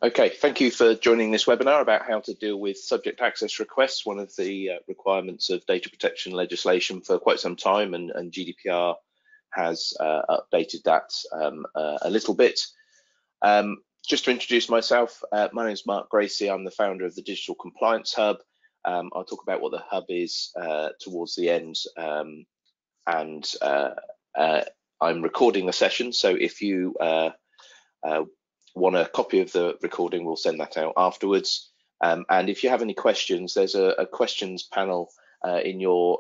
Okay, thank you for joining this webinar about how to deal with subject access requests, one of the requirements of data protection legislation for quite some time, and GDPR has updated that a little bit. Just to introduce myself, my name is Mark Gracie. I'm the founder of the Digital Compliance Hub. I'll talk about what the hub is towards the end, and I'm recording the session, so if you want a copy of the recording, we'll send that out afterwards. And if you have any questions, there's a questions panel in your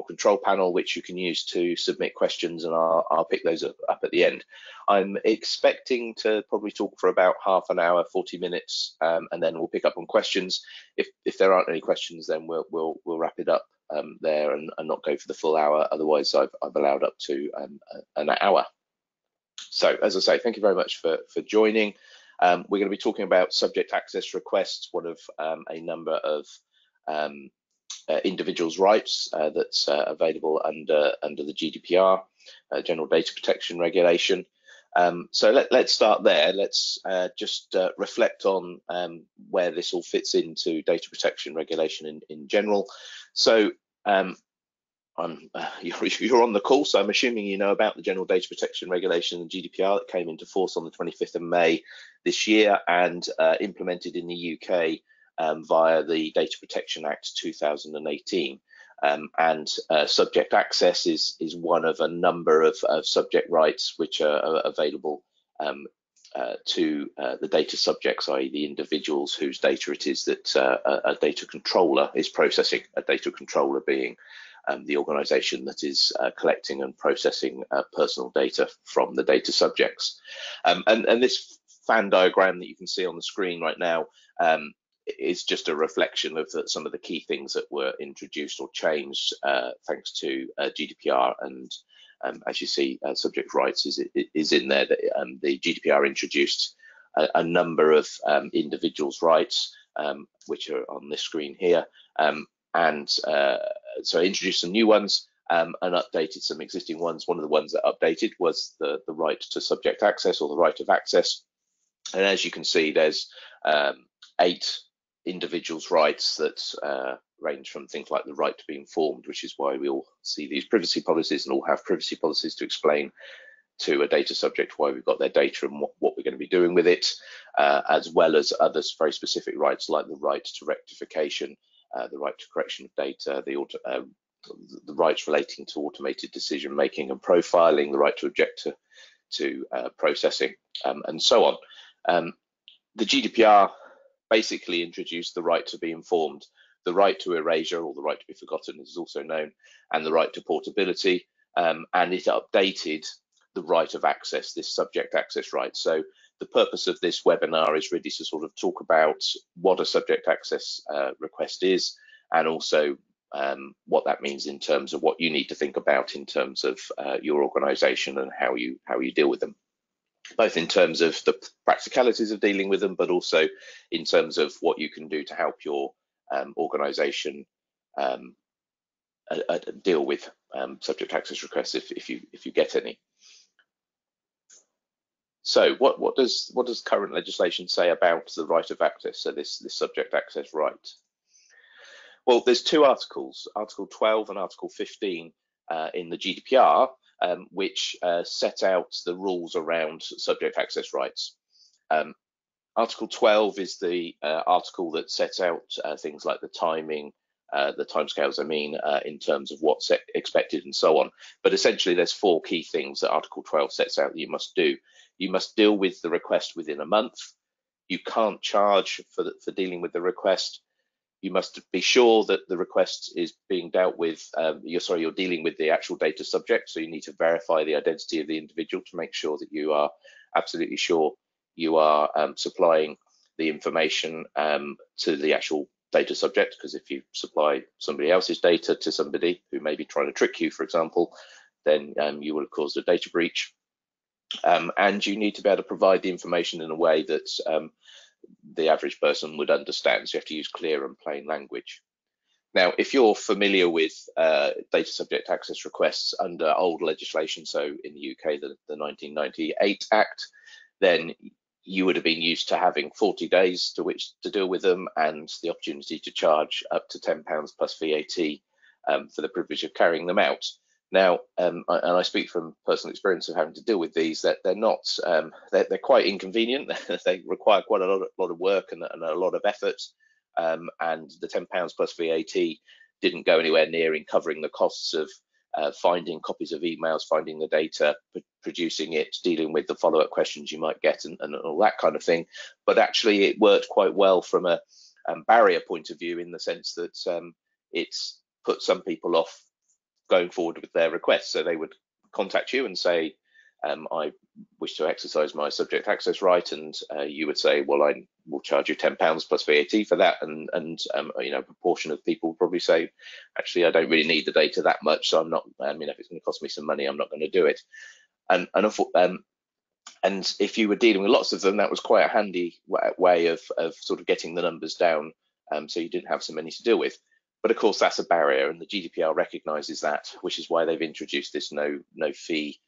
control panel, which you can use to submit questions, and I'll pick those up at the end. I'm expecting to probably talk for about half an hour, 40 minutes, and then we'll pick up on questions. If there aren't any questions, then we'll wrap it up there and not go for the full hour. Otherwise, I've allowed up to an hour. So, as I say, thank you very much for joining. We're going to be talking about subject access requests, one of a number of individuals' rights that's available under the GDPR, General Data Protection Regulation. So let's start there. Let's just reflect on where this all fits into data protection regulation in general. So you're on the call, so I'm assuming you know about the General Data Protection Regulation and GDPR that came into force on the 25th of May this year and implemented in the UK via the Data Protection Act 2018. And subject access is one of a number of subject rights which are available to the data subjects, i.e. the individuals whose data it is that a data controller is processing, a data controller being the organisation that is collecting and processing personal data from the data subjects. And this fan diagram that you can see on the screen right now is just a reflection of some of the key things that were introduced or changed thanks to GDPR. And as you see, subject rights is in there. The GDPR introduced a number of individuals' rights, which are on this screen here. So I introduced some new ones and updated some existing ones. One of the ones that updated was the right to subject access, or the right of access. And as you can see, there's 8 individuals' rights that range from things like the right to be informed, which is why we all see these privacy policies and all have privacy policies to explain to a data subject why we've got their data and what we're going to be doing with it, as well as others very specific rights like the right to rectification, the right to correction of data, the rights relating to automated decision making and profiling, the right to object to processing, and so on. The GDPR basically introduced the right to be informed, the right to erasure, or the right to be forgotten is also known, and the right to portability, and it updated the right of access, this subject access right. So the purpose of this webinar is really to sort of talk about what a subject access request is, and also what that means in terms of what you need to think about in terms of your organisation and how you deal with them, both in terms of the practicalities of dealing with them, but also in terms of what you can do to help your organisation deal with subject access requests if you get any. So what does current legislation say about the right of access, so this subject access right? Well, there's 2 articles, Article 12 and Article 15 in the GDPR, which set out the rules around subject access rights. Article 12 is the article that sets out things like the timing, the timescales, in terms of what's expected and so on. But essentially, there's 4 key things that Article 12 sets out that you must do. You must deal with the request within a month. You can't charge for dealing with the request. You must be sure that the request is being dealt with, you're dealing with the actual data subject, so you need to verify the identity of the individual to make sure that you are absolutely sure you are supplying the information to the actual data subject, because if you supply somebody else's data to somebody who may be trying to trick you, for example, then you will have caused a data breach. And you need to be able to provide the information in a way that the average person would understand, so you have to use clear and plain language. Now, if you're familiar with data subject access requests under old legislation, so in the UK, the 1998 Act, then you would have been used to having 40 days to which to deal with them, and the opportunity to charge up to £10 plus VAT for the privilege of carrying them out. Now, and I speak from personal experience of having to deal with these, that they're not, they're quite inconvenient. They require quite a lot of work and a lot of effort, and the £10 plus VAT didn't go anywhere near in covering the costs of finding copies of emails, finding the data, producing it, dealing with the follow-up questions you might get, and all that kind of thing. But actually, it worked quite well from a barrier point of view, in the sense that it's put some people off going forward with their requests. So they would contact you and say, I wish to exercise my subject access right, and you would say, well, I will charge you £10 plus VAT for that, and you know, a proportion of people would probably say, actually, I don't really need the data that much, so I'm not, if it's going to cost me some money, I'm not going to do it. And if you were dealing with lots of them, that was quite a handy way of sort of getting the numbers down, so you didn't have so many to deal with. But of course, that's a barrier, and the GDPR recognises that, which is why they've introduced this no fee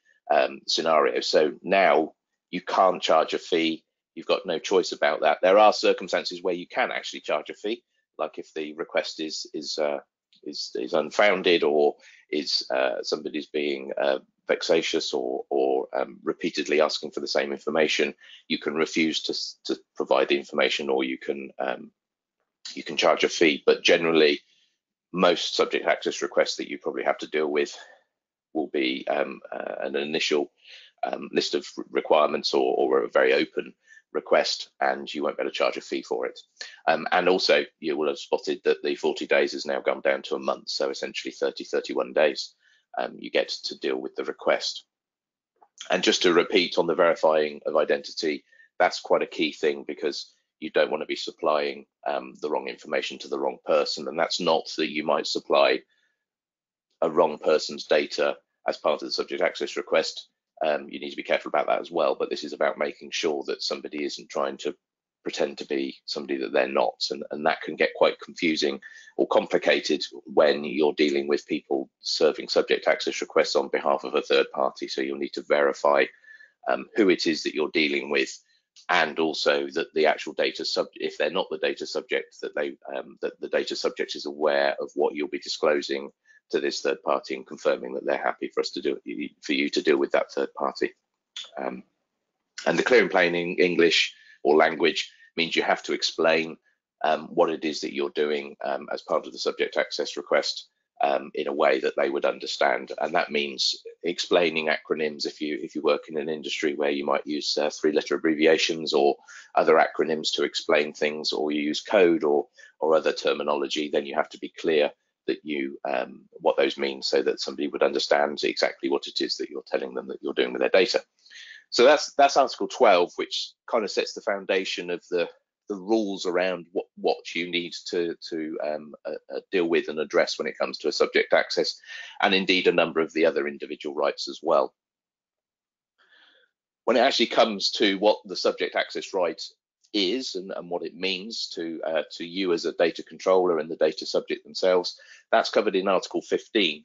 scenario. So now you can't charge a fee. You've got no choice about that. There are circumstances where you can actually charge a fee, like if the request is unfounded, or is somebody's being vexatious, or repeatedly asking for the same information. You can refuse to provide the information, or you can charge a fee. But generally, most subject access requests that you probably have to deal with will be an initial list of requirements, or a very open request, and you won't be able to charge a fee for it. And also, you will have spotted that the 40 days has now gone down to a month, so essentially 31 days you get to deal with the request. And just to repeat on the verifying of identity, that's quite a key thing, because you don't want to be supplying the wrong information to the wrong person. And that's not that you might supply a wrong person's data as part of the subject access request. You need to be careful about that as well. But this is about making sure that somebody isn't trying to pretend to be somebody that they're not. And that can get quite confusing or complicated when you're dealing with people serving subject access requests on behalf of a third party. So you'll need to verify who it is that you're dealing with, and also that the actual data subject, if they're not the data subject, that the data subject is aware of what you'll be disclosing to this third party, and confirming that they're happy for you to deal with that third party. And the clear and plain English or language means you have to explain what it is that you're doing as part of the subject access request, in a way that they would understand. And that means explaining acronyms. If you work in an industry where you might use 3-letter abbreviations or other acronyms to explain things, or you use code or other terminology, then you have to be clear that what those mean, so that somebody would understand exactly what it is that you're telling them that you're doing with their data. So that's Article 12, which kind of sets the foundation of the rules around what you need to deal with and address when it comes to a subject access, and indeed a number of the other individual rights as well. When it actually comes to what the subject access right is and what it means to you as a data controller and the data subject themselves, that's covered in Article 15.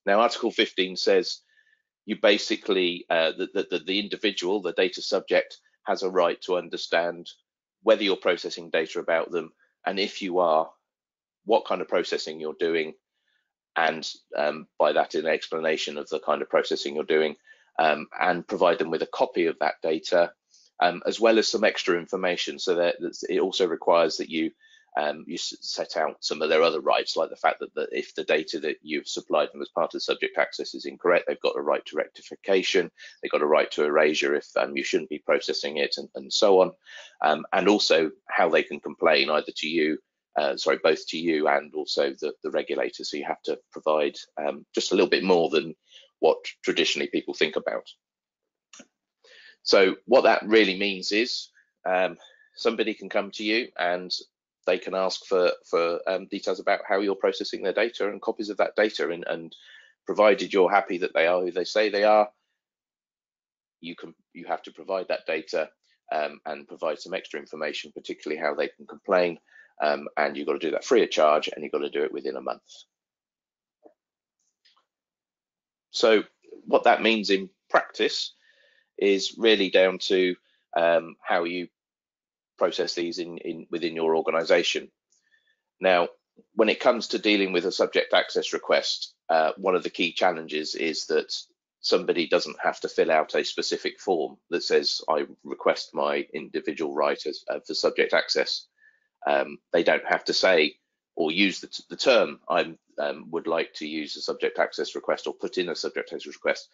Now, Article 15 says you basically, the individual, the data subject, has a right to understand whether you're processing data about them, and if you are, what kind of processing you're doing, and by that an explanation of the kind of processing you're doing, and provide them with a copy of that data, as well as some extra information. So that it also requires that you set out some of their other rights, like the fact that if the data that you've supplied them as part of subject access is incorrect, they've got a right to rectification, they've got a right to erasure if you shouldn't be processing it, and so on. And also how they can complain either to you, both to you and also the regulator. So you have to provide just a little bit more than what traditionally people think about. So what that really means is somebody can come to you and they can ask for details about how you're processing their data and copies of that data, and provided you're happy that they are who they say they are, you have to provide that data and provide some extra information, particularly how they can complain, and you've got to do that free of charge, and you've got to do it within a month. So what that means in practice is really down to how you process these within your organization. Now, when it comes to dealing with a subject access request, one of the key challenges is that somebody doesn't have to fill out a specific form that says, I request my individual right for subject access. They don't have to say or use the term, I would like to use a subject access request or put in a subject access request.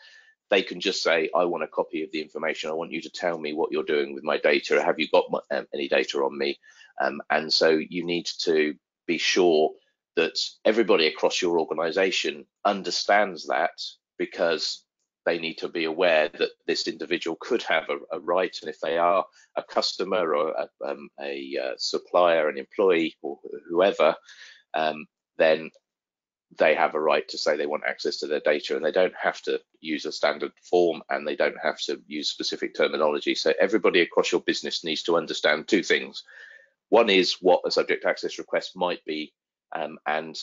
They can just say, I want a copy of the information. I want you to tell me what you're doing with my data. Have you got any data on me? And so you need to be sure that everybody across your organization understands that, because they need to be aware that this individual could have a right, and if they are a customer or a supplier, an employee, or whoever, then they have a right to say they want access to their data, and they don't have to use a standard form, and they don't have to use specific terminology. So everybody across your business needs to understand two things. One is what a subject access request might be, and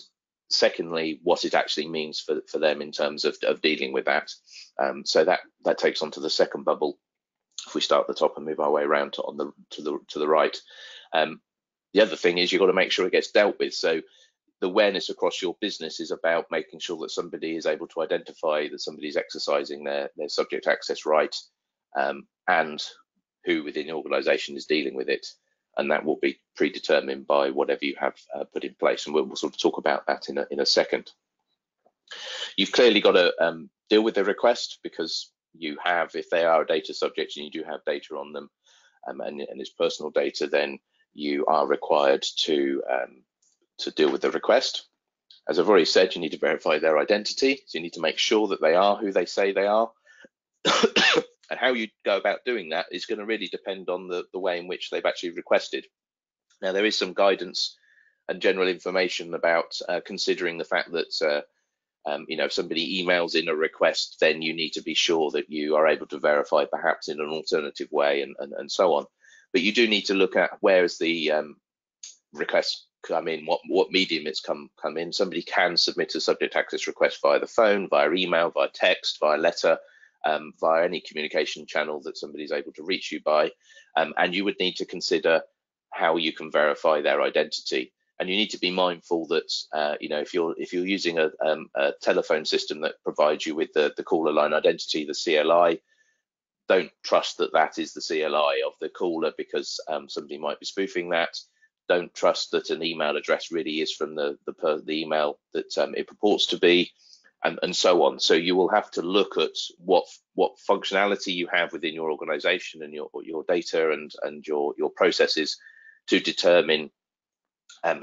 secondly, what it actually means for them in terms of dealing with that. So that takes on to the second bubble. If we start at the top and move our way around to the right, the other thing is you've got to make sure it gets dealt with. So the awareness across your business is about making sure that somebody is able to identify that somebody is exercising their subject access right, and who within the organisation is dealing with it. And that will be predetermined by whatever you have put in place. And we'll sort of talk about that in a second. You've clearly got to deal with the request, because you have, if they are a data subject and you do have data on them, and it's personal data, then you are required to deal with the request. As I've already said, you need to verify their identity. So you need to make sure that they are who they say they are. And how you go about doing that is going to really depend on the way in which they've actually requested. Now, there is some guidance and general information about considering the fact that if somebody emails in a request, then you need to be sure that you are able to verify perhaps in an alternative way, and so on. But you do need to look at where is the request come in, what medium it's come in. Somebody can submit a subject access request via the phone, via email, via text, via letter, via any communication channel that somebody's able to reach you by, and you would need to consider how you can verify their identity. And you need to be mindful that if you're using a telephone system that provides you with the caller line identity, the CLI, don't trust that is the CLI of the caller, because somebody might be spoofing that. Don't trust that an email address really is from the email that it purports to be. And so on. So you will have to look at what functionality you have within your organization and your data and your processes to determine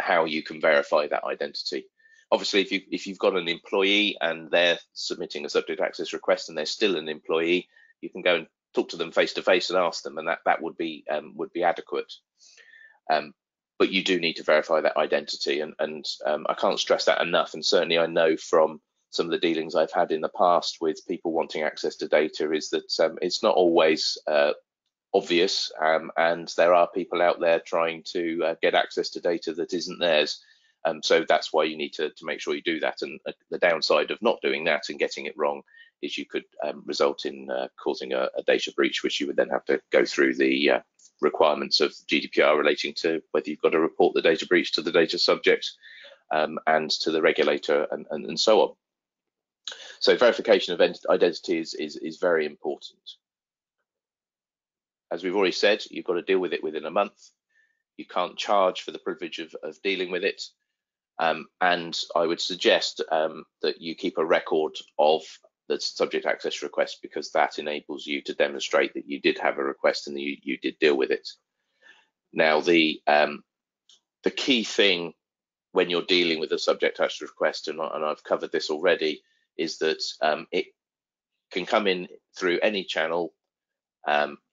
how you can verify that identity. Obviously, if you've got an employee and they're submitting a subject access request and they're still an employee, you can go and talk to them face to face and ask them, and that would be adequate. But you do need to verify that identity, and I can't stress that enough. And certainly I know from some of the dealings I've had in the past with people wanting access to data is that it's not always obvious, and there are people out there trying to get access to data that isn't theirs. So that's why you need to make sure you do that. And the downside of not doing that and getting it wrong is you could result in causing a data breach, which you would then have to go through the requirements of GDPR relating to whether you've got to report the data breach to the data subject and to the regulator, and so on. So verification of identity is very important. As we've already said, you've got to deal with it within a month. You can't charge for the privilege of dealing with it. And I would suggest that you keep a record of the subject access request, because that enables you to demonstrate that you did have a request and you did deal with it. Now, the key thing when you're dealing with a subject access request, and I've covered this already, is that it can come in through any channel.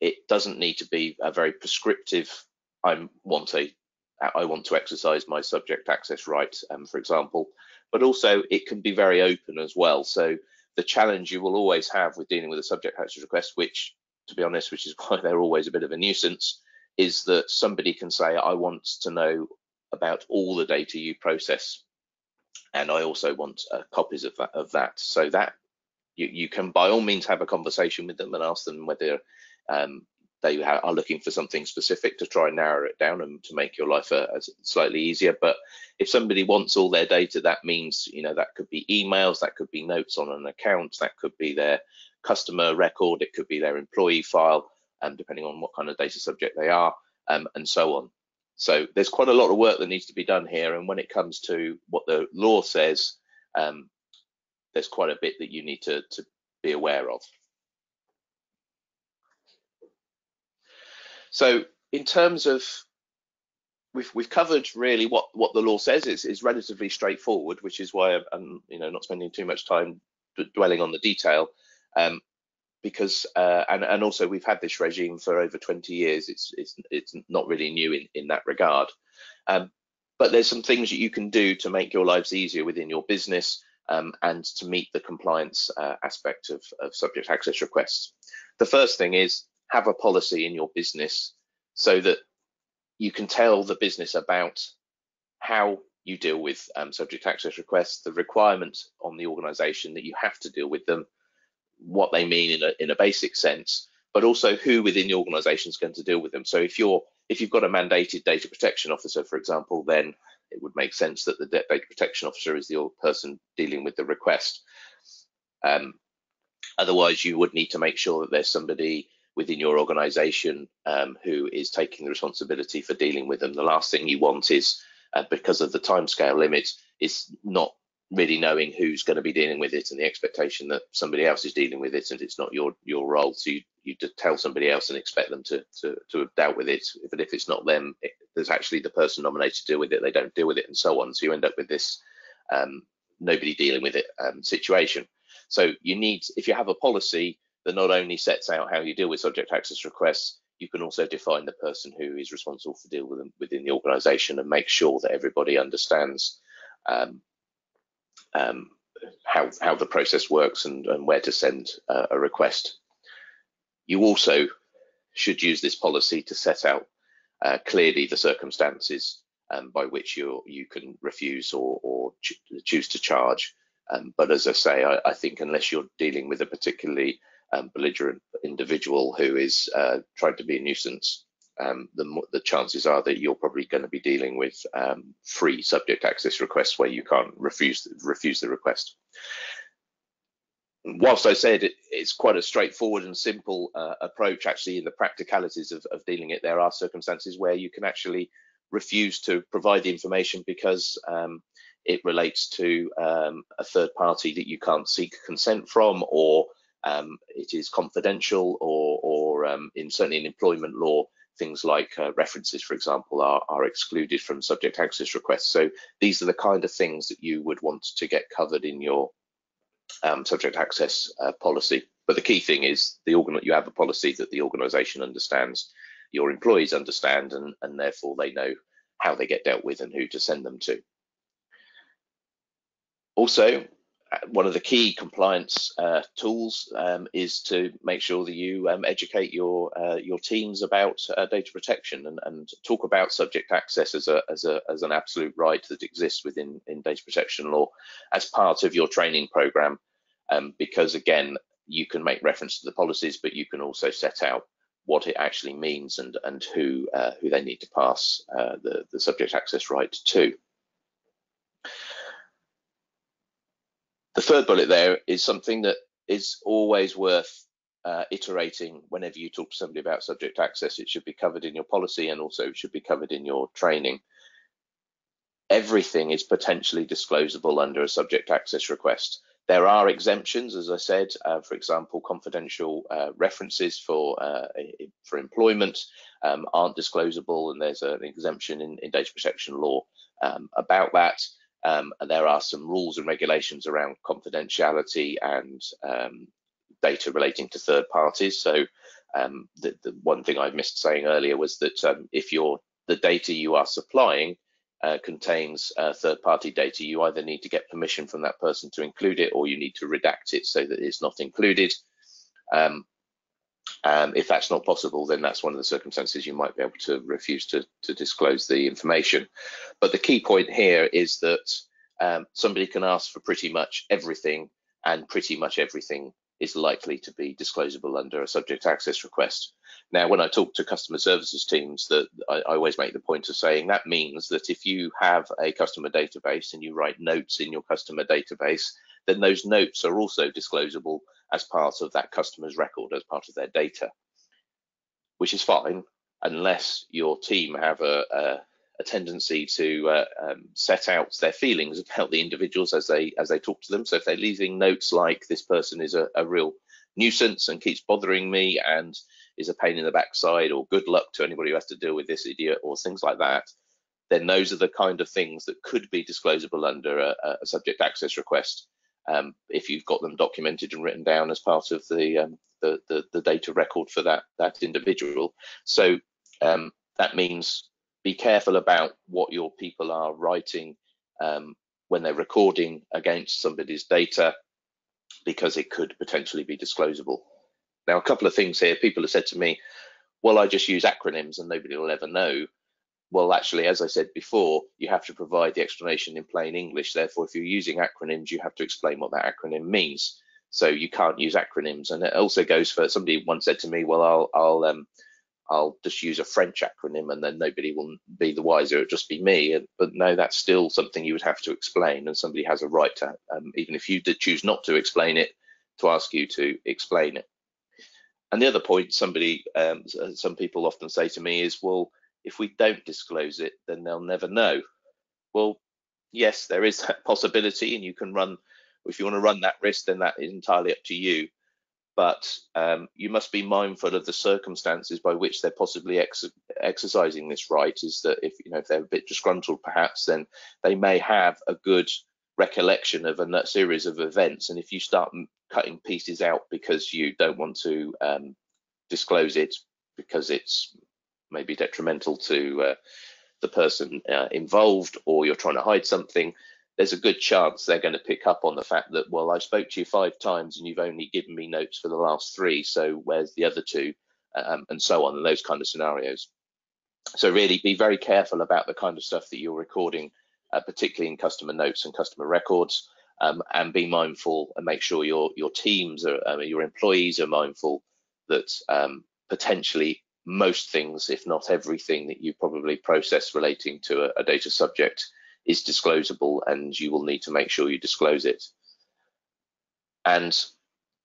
It doesn't need to be a very prescriptive, I want to exercise my subject access right, for example, but also it can be very open as well. So the challenge you will always have with dealing with a subject access request, which, to be honest, which is why they're always a bit of a nuisance, is that somebody can say, I want to know about all the data you process, and I also want copies of that. So that you can by all means have a conversation with them and ask them whether they are looking for something specific to try and narrow it down and to make your life slightly easier. But if somebody wants all their data, that means, that could be emails, that could be notes on an account, that could be their customer record, it could be their employee file, depending on what kind of data subject they are, and so on. So there's quite a lot of work that needs to be done here. And when it comes to what the law says, there's quite a bit that you need to be aware of. So in terms of, we've covered really what the law says. It's relatively straightforward, which is why I'm not spending too much time dwelling on the detail, because and also we've had this regime for over 20 years. It's not really new in that regard, but there's some things that you can do to make your lives easier within your business, and to meet the compliance aspect of subject access requests. The first thing is, have a policy in your business so that you can tell the business about how you deal with subject access requests, the requirement on the organization that you have to deal with them, what they mean in a basic sense, but also who within the organization is going to deal with them. So if you've got a mandated data protection officer, for example, then it would make sense that the data protection officer is the person dealing with the request. Otherwise, you would need to make sure that there's somebody within your organization who is taking the responsibility for dealing with them. The last thing you want is, because of the timescale limit, is not really knowing who's going to be dealing with it and the expectation that somebody else is dealing with it and it's not your role. So you just tell somebody else and expect them to have dealt with it. But if it's not them, there's actually the person nominated to deal with it, they don't deal with it, and so on. So you end up with this nobody dealing with it situation. So you need, if you have a policy that not only sets out how you deal with subject access requests, you can also define the person who is responsible for dealing with them within the organization and make sure that everybody understands how the process works and where to send a request. You also should use this policy to set out clearly the circumstances by which you can refuse or choose to charge. But as I say, I think unless you're dealing with a particularly belligerent individual who is trying to be a nuisance, the chances are that you're probably going to be dealing with free subject access requests where you can't refuse the request. Whilst I said it's quite a straightforward and simple approach, actually in the practicalities of dealing it, there are circumstances where you can actually refuse to provide the information because it relates to a third party that you can't seek consent from, or it is confidential, or certainly in employment law, things like references, for example, are excluded from subject access requests. So these are the kind of things that you would want to get covered in your subject access policy. But the key thing is you have a policy that the organisation understands, your employees understand, and therefore they know how they get dealt with and who to send them to. Also, one of the key compliance tools is to make sure that you educate your teams about data protection and talk about subject access as an absolute right that exists within data protection law as part of your training program, because again, you can make reference to the policies, but you can also set out what it actually means and who they need to pass the subject access right to. The third bullet there is something that is always worth iterating whenever you talk to somebody about subject access. It should be covered in your policy and also it should be covered in your training. Everything is potentially disclosable under a subject access request. There are exemptions, as I said, for example, confidential references for employment aren't disclosable, and there's an exemption in data protection law about that. And there are some rules and regulations around confidentiality and data relating to third parties. So the one thing I missed saying earlier was that if the data you are supplying contains third-party data, you either need to get permission from that person to include it, or you need to redact it so that it's not included. If that's not possible, then that's one of the circumstances you might be able to refuse to disclose the information. But the key point here is that somebody can ask for pretty much everything, and pretty much everything is likely to be disclosable under a subject access request. Now, when I talk to customer services teams, that I always make the point of saying that means that if you have a customer database and you write notes in your customer database, then those notes are also disclosable as part of that customer's record, as part of their data, which is fine unless your team have a tendency to set out their feelings about the individuals as they talk to them. So if they're leaving notes like, this person is a real nuisance and keeps bothering me and is a pain in the backside, or good luck to anybody who has to deal with this idiot, or things like that, then those are the kind of things that could be disclosable under a subject access request, if you've got them documented and written down as part of the data record for that individual. So that means be careful about what your people are writing when they're recording against somebody's data, because it could potentially be disclosable. Now, a couple of things here. People have said to me, well, I just use acronyms and nobody will ever know. Well, actually, as I said before, you have to provide the explanation in plain English. Therefore, if you're using acronyms, you have to explain what that acronym means. So you can't use acronyms. And it also goes for, somebody once said to me, well, I'll just use a French acronym and then nobody will be the wiser, it'll just be me. But no, that's still something you would have to explain, and somebody has a right to, even if you did choose not to explain it, to ask you to explain it. And the other point some people often say to me is, well, if we don't disclose it, then they'll never know. Well, yes, there is that possibility, and you can run, if you want to run that risk, then that is entirely up to you. But you must be mindful of the circumstances by which they're possibly exercising this right. Is that if they're a bit disgruntled, perhaps, then they may have a good recollection of a series of events, and if you start cutting pieces out because you don't want to disclose it because it's maybe detrimental to the person involved, or you're trying to hide something, there's a good chance they're going to pick up on the fact that, well, I spoke to you 5 times and you've only given me notes for the last 3, so where's the other 2, and so on, and those kind of scenarios. So really be very careful about the kind of stuff that you're recording, particularly in customer notes and customer records, and be mindful and make sure your teams, your employees are mindful that potentially most things, if not everything, that you probably process relating to a data subject is disclosable, and you will need to make sure you disclose it. And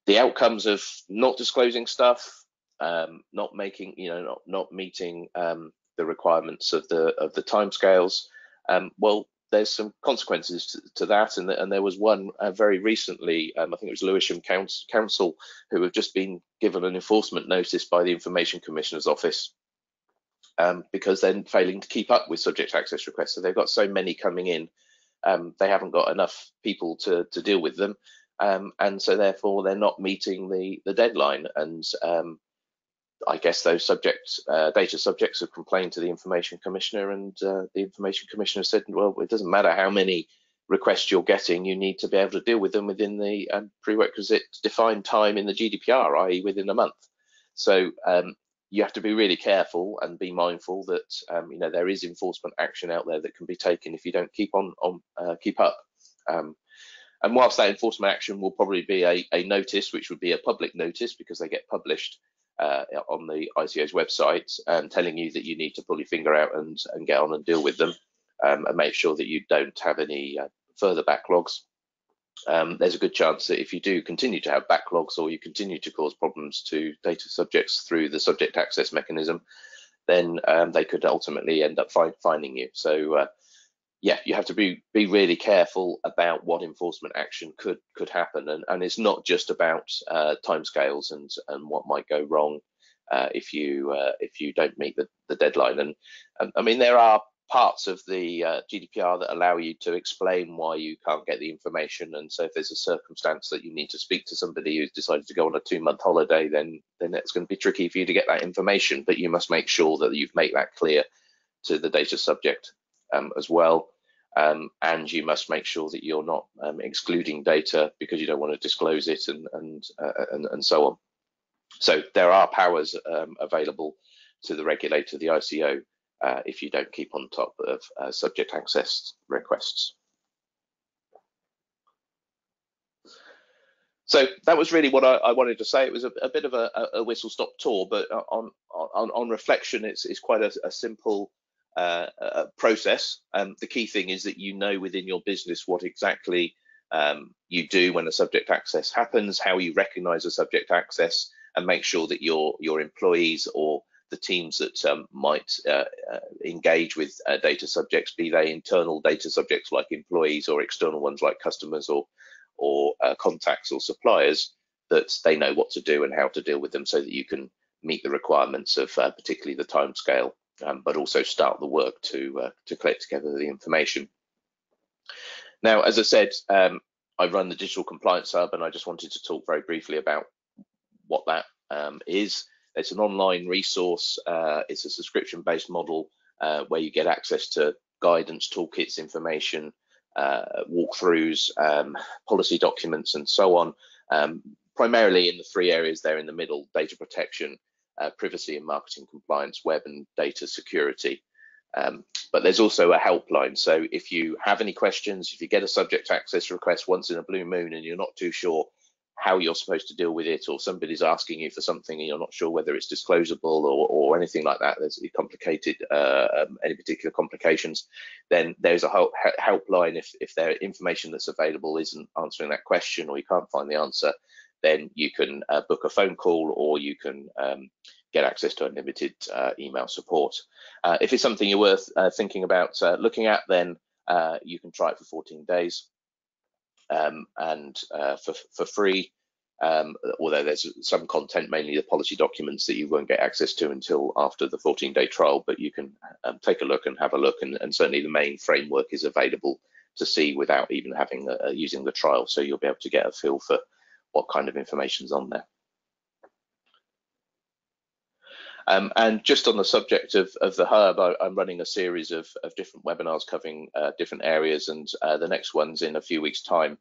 the outcomes of not disclosing stuff, not meeting the requirements of the timescales, well, there's some consequences to that, and there was one very recently. I think it was Lewisham Council who have just been given an enforcement notice by the Information Commissioner's Office because they're failing to keep up with subject access requests. So they've got so many coming in, they haven't got enough people to deal with them, and so therefore they're not meeting the deadline. And I guess those data subjects have complained to the Information Commissioner, and the Information Commissioner said, well, it doesn't matter how many requests you're getting, you need to be able to deal with them within the prerequisite defined time in the GDPR, i.e. within a month. So you have to be really careful and be mindful that there is enforcement action out there that can be taken if you don't keep up. And whilst that enforcement action will probably be a notice, which would be a public notice because they get published on the ICO's website, telling you that you need to pull your finger out and get on and deal with them, and make sure that you don't have any further backlogs. There's a good chance that if you do continue to have backlogs, or you continue to cause problems to data subjects through the subject access mechanism, then they could ultimately end up fining you. So yeah, you have to be really careful about what enforcement action could happen, and it's not just about timescales and what might go wrong if you don't meet the deadline. And I mean, there are parts of the GDPR that allow you to explain why you can't get the information, and so if there's a circumstance that you need to speak to somebody who's decided to go on a 2-month holiday, then it's going to be tricky for you to get that information, but you must make sure that you've made that clear to the data subject as well, and you must make sure that you're not excluding data because you don't want to disclose it, and so on. So there are powers available to the regulator, the ICO, if you don't keep on top of subject access requests. So that was really what I wanted to say. It was a bit of a whistle-stop tour, but on reflection, it's quite a simple process. The key thing is that you know within your business what exactly you do when a subject access happens, how you recognise a subject access, and make sure that your employees or the teams that might engage with data subjects, be they internal data subjects like employees or external ones like customers or contacts or suppliers, that they know what to do and how to deal with them, so that you can meet the requirements of particularly the timescale, but also start the work to collect together the information. Now, as I said, I run the Digital Compliance Hub, and I just wanted to talk very briefly about what that is. It's an online resource. It's a subscription-based model where you get access to guidance, toolkits, information, walkthroughs, policy documents, and so on, primarily in the three areas there in the middle: data protection, privacy and marketing compliance, web and data security. But there's also a helpline. So if you have any questions, if you get a subject access request once in a blue moon and you're not too sure how you're supposed to deal with it, or somebody's asking you for something and you're not sure whether it's disclosable or anything like that, there's complicated, any particular complications, then there's a helpline. If there information that's available isn't answering that question, or you can't find the answer, then you can book a phone call, or you can get access to unlimited email support. If it's something you're worth thinking about looking at, then you can try it for 14 days. And for free, although there's some content, mainly the policy documents, that you won't get access to until after the 14-day trial, but you can take a look and have a look, and certainly the main framework is available to see without even having using the trial, so you'll be able to get a feel for what kind of information's on there. And just on the subject of the hub, I'm running a series of different webinars covering different areas, and the next one's in a few weeks' time,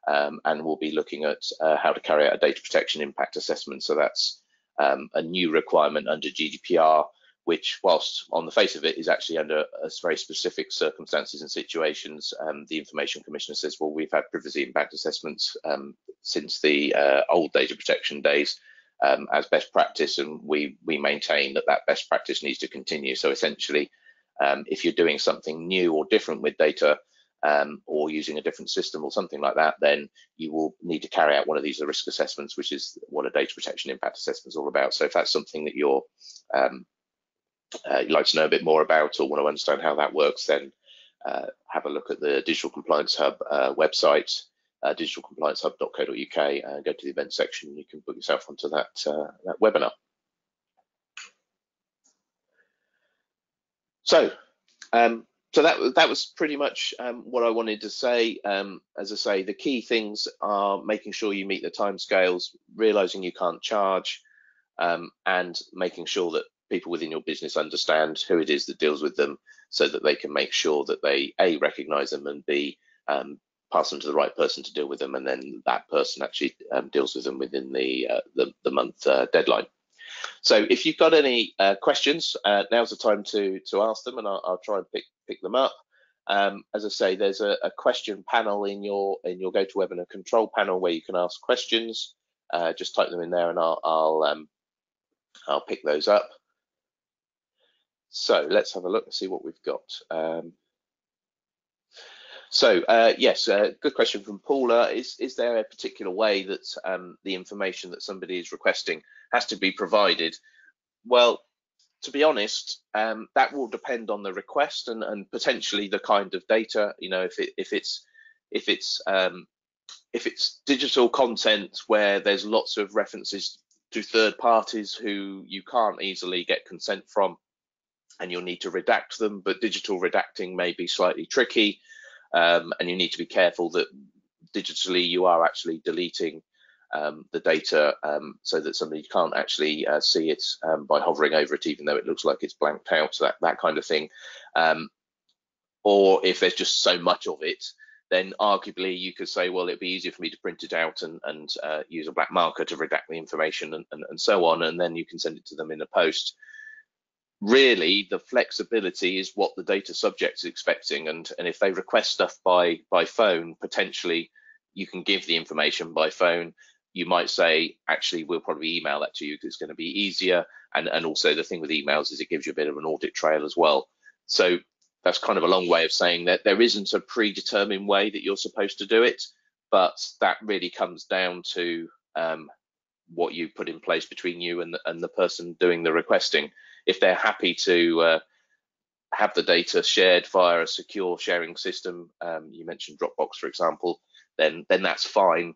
and we'll be looking at how to carry out a data protection impact assessment. So that's a new requirement under GDPR, which, whilst on the face of it is actually under very specific circumstances and situations. The Information Commissioner says, well, we've had privacy impact assessments since the old data protection days, as best practice, and we maintain that best practice needs to continue. So essentially, if you're doing something new or different with data, or using a different system or something like that, then you will need to carry out one of these risk assessments, which is what a data protection impact assessment is all about. So if that's something that you'd like to know a bit more about, or want to understand how that works, then have a look at the Digital Compliance Hub website, digitalcompliancehub.co.uk, and go to the event section. You can book yourself onto that webinar. So that was pretty much what I wanted to say. As I say, the key things are making sure you meet the timescales, realizing you can't charge, and making sure that people within your business understand who it is that deals with them, so that they can make sure that they A, recognize them, and B, pass them to the right person to deal with them, and then that person actually deals with them within the month deadline. So if you've got any questions, now's the time to ask them, and I'll try and pick them up. As I say, there's a question panel in your GoToWebinar control panel where you can ask questions. Just type them in there, and I'll pick those up. So let's have a look and see what we've got. Yes, good question from Paula. Is there a particular way that the information that somebody is requesting has to be provided? Well, to be honest, that will depend on the request and potentially the kind of data. You know, if it's digital content where there's lots of references to third parties who you can't easily get consent from, and you'll need to redact them, but digital redacting may be slightly tricky. And you need to be careful that digitally you are actually deleting the data, so that somebody can't actually see it by hovering over it, even though it looks like it's blanked out, that kind of thing. Or if there's just so much of it, then arguably you could say, well, it'd be easier for me to print it out and use a black marker to redact the information and so on, and then you can send it to them in a post. Really, the flexibility is what the data subject is expecting, and if they request stuff by phone, potentially you can give the information by phone. you might say, actually, we'll probably email that to you because it's going to be easier. And also the thing with emails is it gives you a bit of an audit trail as well. So that's kind of a long way of saying that there isn't a predetermined way that you're supposed to do it, but that really comes down to what you put in place between you and the person doing the requesting. If they're happy to have the data shared via a secure sharing system, you mentioned Dropbox, for example, then that's fine.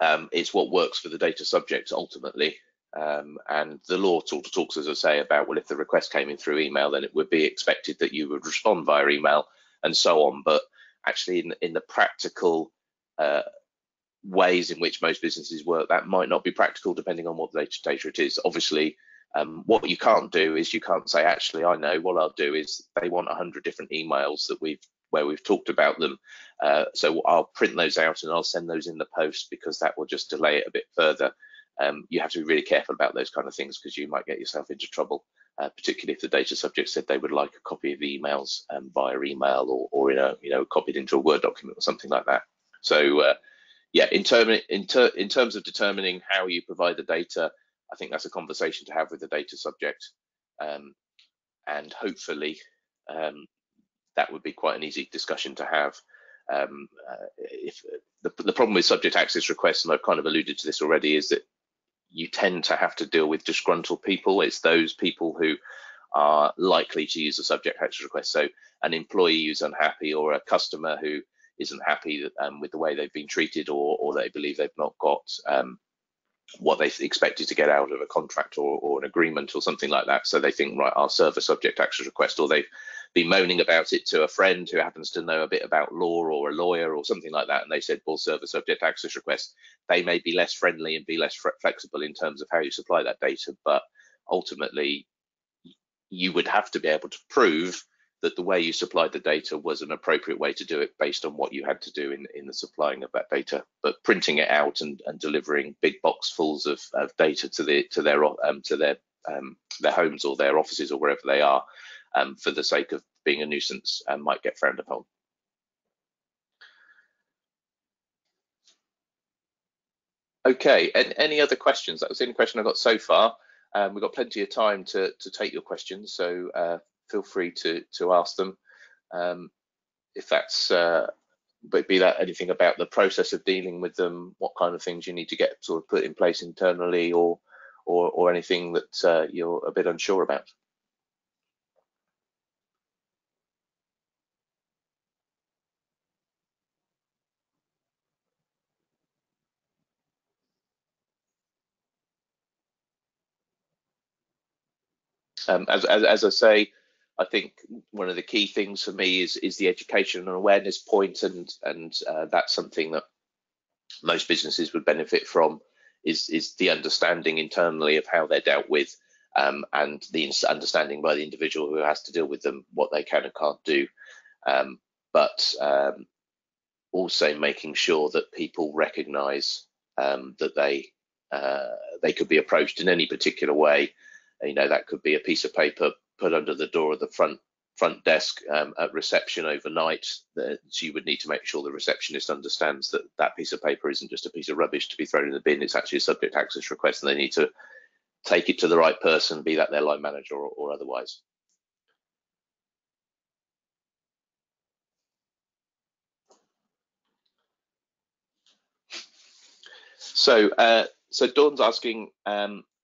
It's what works for the data subjects ultimately. And the law sort of talks, as I say, about, well, if the request came in through email, then it would be expected that you would respond via email and so on. But actually, in the practical ways in which most businesses work, that might not be practical depending on what data it is. Obviously, what you can't do is you can't say, actually, I know what I'll do is they want 100 different emails where we've talked about them. So I'll print those out and I'll send those in the post, because that will just delay it a bit further. You have to be really careful about those kind of things, because you might get yourself into trouble, particularly if the data subject said they would like a copy of the emails via email or in a copied into a Word document or something like that. So yeah, in terms of determining how you provide the data, I think that's a conversation to have with the data subject, and hopefully that would be quite an easy discussion to have. If the problem with subject access requests, and I've kind of alluded to this already, is that you tend to have to deal with disgruntled people. It's those people who are likely to use a subject access request. So an employee who's unhappy, or a customer who isn't happy with the way they've been treated, or they believe they've not got what they expected to get out of a contract or an agreement or something like that. So they think, right, I'll serve a subject access request, or they've been moaning about it to a friend who happens to know a bit about law, or a lawyer or something like that, and they said, we'll serve a subject access request. They may be less friendly and be less flexible in terms of how you supply that data, but ultimately you would have to be able to prove that the way you supplied the data was an appropriate way to do it based on what you had to do in the supplying of that data. But printing it out and delivering big box fulls of data to their homes or their offices or wherever they are, for the sake of being a nuisance, might get frowned upon. Okay, and any other questions? That was the only question I got so far. We've got plenty of time to take your questions, so feel free to ask them. If that's be that anything about the process of dealing with them, what kind of things you need to get sort of put in place internally, or anything that you're a bit unsure about. As I say, I think one of the key things for me is the education and awareness point, and that's something that most businesses would benefit from, is the understanding internally of how they're dealt with, and the understanding by the individual who has to deal with them what they can and can't do, but also making sure that people recognise that they could be approached in any particular way. You know, that could be a piece of paper put under the door of the front desk at reception overnight. So you would need to make sure the receptionist understands that that piece of paper isn't just a piece of rubbish to be thrown in the bin. It's actually a subject access request, and they need to take it to the right person, be that their line manager or otherwise. So Dawn's asking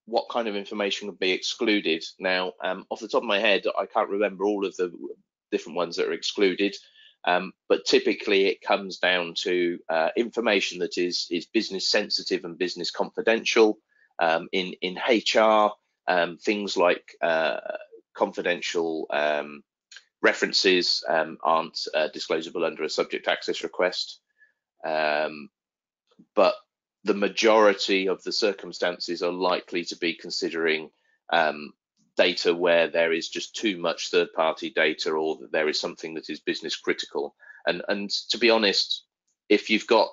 what kind of information would be excluded. Now, off the top of my head, I can't remember all of the different ones that are excluded, but typically it comes down to information that is business sensitive and business confidential. In HR, things like confidential references aren't disclosable under a subject access request, but the majority of the circumstances are likely to be considering data where there is just too much third-party data, or that there is something that is business critical. And to be honest, if you've got,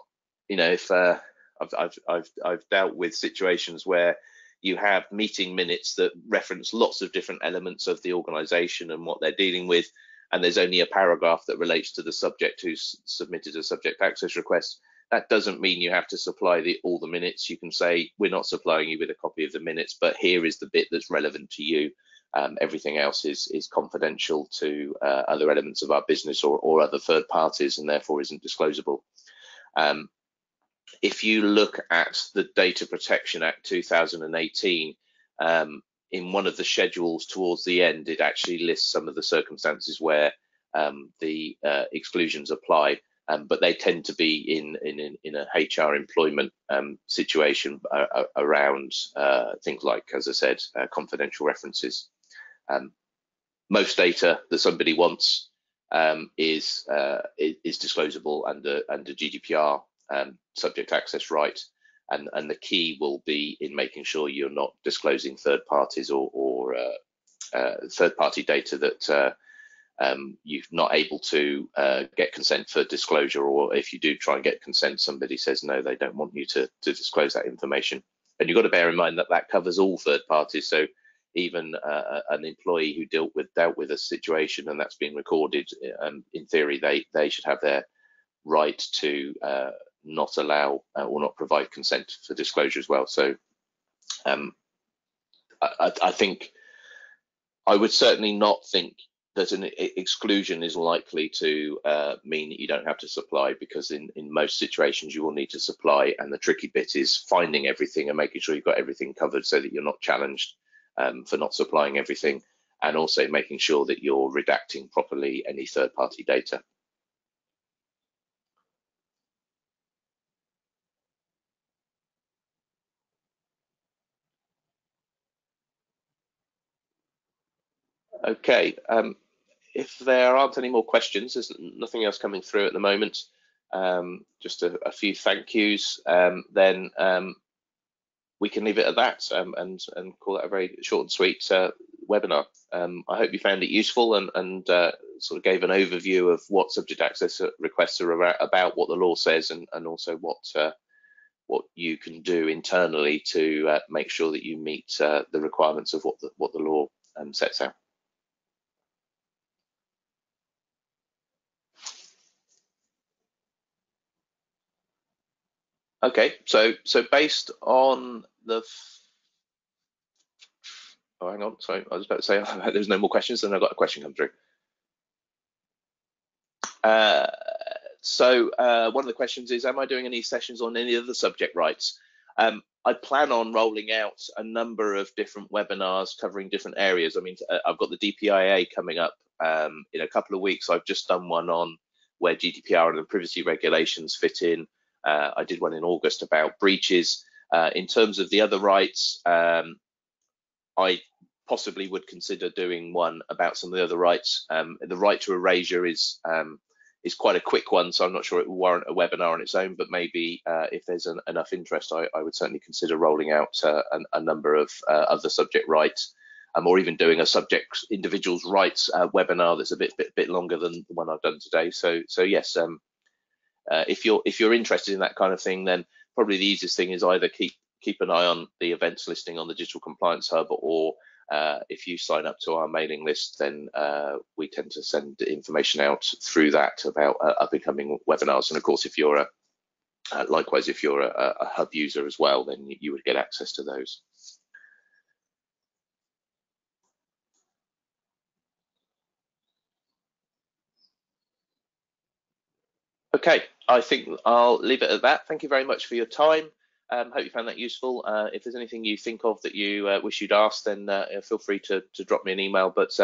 you know, if I've dealt with situations where you have meeting minutes that reference lots of different elements of the organisation and what they're dealing with, and there's only a paragraph that relates to the subject who's submitted a subject access request, That doesn't mean you have to supply all the minutes. You can say, we're not supplying you with a copy of the minutes, but here is the bit that's relevant to you. Everything else is confidential to other elements of our business or other third parties, and therefore isn't disclosable. If you look at the Data Protection Act 2018, in one of the schedules towards the end, it actually lists some of the circumstances where the exclusions apply, but they tend to be in a HR employment situation around things like, as I said, confidential references. Most data that somebody wants is disclosable under GDPR subject access right, and the key will be in making sure you're not disclosing third parties or third party data that you're not able to get consent for disclosure, or if you do try and get consent, somebody says no, they don't want you to disclose that information. And you've got to bear in mind that that covers all third parties. So even an employee who dealt with a situation and that's been recorded, in theory, they should have their right to not allow or not provide consent for disclosure as well. So I think I would certainly not think that an exclusion is likely to mean that you don't have to supply, because in most situations you will need to supply, and the tricky bit is finding everything and making sure you've got everything covered so that you're not challenged for not supplying everything, and also making sure that you're redacting properly any third-party data. Okay, if there aren't any more questions, there's nothing else coming through at the moment, just a few thank yous, then we can leave it at that and call it a very short and sweet webinar. I hope you found it useful and sort of gave an overview of what subject access requests are about, what the law says, and also what you can do internally to make sure that you meet the requirements of what the law sets out. Okay, so based on the oh, hang on, sorry, I was about to say there's no more questions, and I got a question come through. So one of the questions is, am I doing any sessions on any of the subject rights? I plan on rolling out a number of different webinars covering different areas. I mean, I've got the DPIA coming up in a couple of weeks. I've just done one on where GDPR and the privacy regulations fit in. I did one in August about breaches. In terms of the other rights, I possibly would consider doing one about some of the other rights. The right to erasure is quite a quick one, so I'm not sure it will warrant a webinar on its own, but maybe if there's enough interest, I would certainly consider rolling out a number of other subject rights, or even doing a subject individuals' rights webinar that's a bit longer than the one I've done today. So yes, if you're interested in that kind of thing, then probably the easiest thing is either keep an eye on the events listing on the Digital Compliance Hub, or if you sign up to our mailing list, then we tend to send information out through that about up and coming webinars. And of course, if you're likewise, if you're a hub user as well, then you would get access to those. Okay, I think I'll leave it at that. Thank you very much for your time. Hope you found that useful. If there's anything you think of that you wish you'd asked, then feel free to drop me an email. But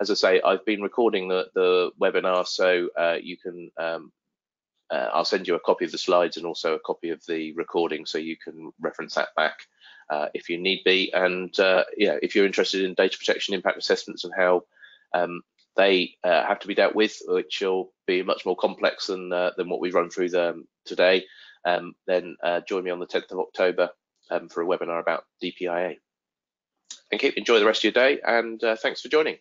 as I say, I've been recording the webinar, so you can. I'll send you a copy of the slides and also a copy of the recording, so you can reference that back if you need be. And yeah, if you're interested in data protection impact assessments and how they have to be dealt with, which will be much more complex than what we've run through today, then join me on the 10th of October for a webinar about DPIA. Thank you. Enjoy the rest of your day, and thanks for joining.